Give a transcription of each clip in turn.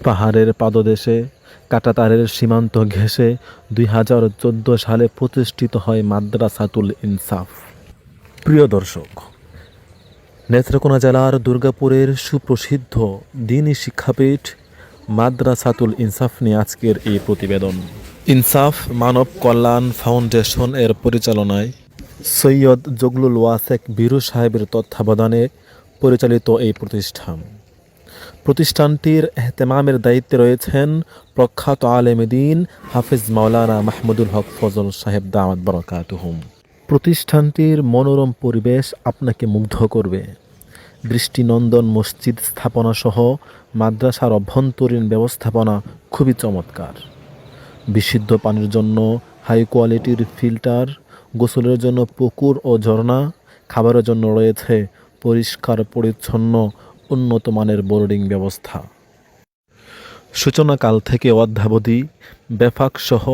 পাহাড়ের পাদদেশে কাঁটাতারের সীমান্ত ঘেঁষে 2014 সালে প্রতিষ্ঠিত হয় মাদ্রাসাতুল ইনসাফ। প্রিয় দর্শক, নেত্রকোনা জেলার দুর্গাপুরের সুপ্রসিদ্ধ দ্বীনি শিক্ষাপীঠ মাদ্রাসাতুল ইনসাফ নিয়ে আজকের এই প্রতিবেদন। ইনসাফ মানব কল্যাণ ফাউন্ডেশন এর পরিচালনায় সৈয়দ জগলুল ওয়াসেক বীরু সাহেবের তত্ত্বাবধানে পরিচালিত এই প্রতিষ্ঠানটির এহতেমামের দায়িত্বে রয়েছেন প্রখ্যাত আলেম দ্বীন হাফেজ মাওলানা মাহমুদুল হক ফজল সাহেব দামাত বরকাতুহুম। প্রতিষ্ঠানটির মনোরম পরিবেশ আপনাকে মুগ্ধ করবে। দৃষ্টিনন্দন মসজিদ স্থাপনা সহ মাদ্রাসার অভ্যন্তরীণ ব্যবস্থাপনা খুবই চমৎকার। বিশুদ্ধ পানির জন্য হাই কোয়ালিটির ফিল্টার, গোসলের জন্য পুকুর ও ঝর্ণা, খাবারের জন্য রয়েছে পরিষ্কার পরিচ্ছন্ন উন্নত মানের বোর্ডিং ব্যবস্থা। সূচনাকাল থেকে অদ্যাবধি বেফাক সহ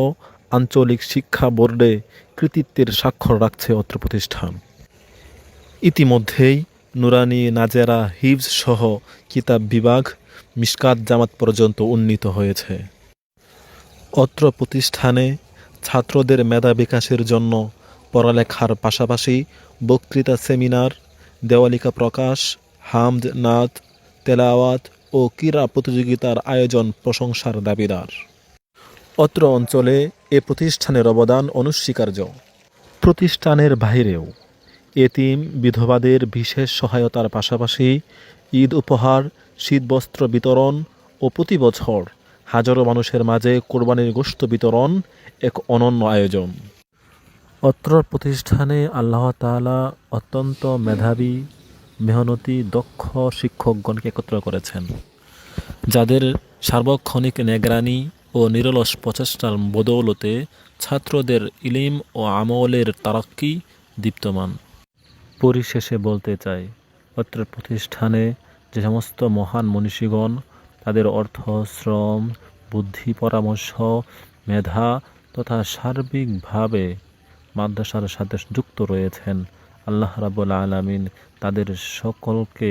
আঞ্চলিক শিক্ষা বোর্ডে কৃতিত্বের স্বাক্ষর রাখছে অত্র প্রতিষ্ঠান। ইতিমধ্যেই নুরানি, নাজেরা, হিফজ সহ কিতাব বিভাগ মিশকাত জামাত পর্যন্ত উন্নীত হয়েছে। অত্র প্রতিষ্ঠানে ছাত্রদের মেধা বিকাশের জন্য পড়ালেখার পাশাপাশি বক্তৃতা, সেমিনার, দেওয়ালিকা প্রকাশ, হামদ, নাত, তেলাওয়াত ও ক্রীড়া প্রতিযোগিতার আয়োজন প্রশংসার দাবিদার। অত্র অঞ্চলে এ প্রতিষ্ঠানের অবদান অনস্বীকার্য। প্রতিষ্ঠানের বাইরেও এতিম বিধবাদের বিশেষ সহায়তার পাশাপাশি ঈদ উপহার, শীতবস্ত্র বিতরণ ও প্রতি বছর হাজারো মানুষের মাঝে কোরবানির গোশত বিতরণ এক অনন্য আয়োজন। অত্র প্রতিষ্ঠানে আল্লাহ তাআলা অত্যন্ত মেধাবী, মেহনতি, দক্ষ শিক্ষকগণকে একত্র করেছেন, যাদের সার্বক্ষণিক নিগরানি ও নিরলস প্রচেষ্টার বদৌলতে ছাত্রদের ইলম ও আমলের তারাক্কি দীপ্তমান। পরিশেষে বলতে চাই, অত্র প্রতিষ্ঠানে যে সমস্ত মহান মনীষীগণ তাদের অর্থ, শ্রম, বুদ্ধি, পরামর্শ, মেধা তথা সার্বিকভাবে মাদ্রাসার সাথে যুক্ত রয়েছেন, আল্লাহ রাব্বুল আলামিন তাদের সকলকে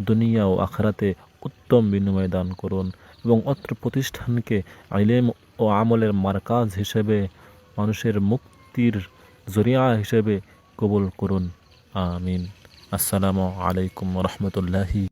দুনিয়া ও আখিরাতে উত্তম বিনিময় দান করুন এবং অত্র প্রতিষ্ঠানকে ইলম ও আমলের মারকাজ হিসেবে, মানুষের মুক্তির জরিয়া হিসেবে কবুল করুন। আমিন। আসসালামু আলাইকুম ওয়া রাহমাতুল্লাহি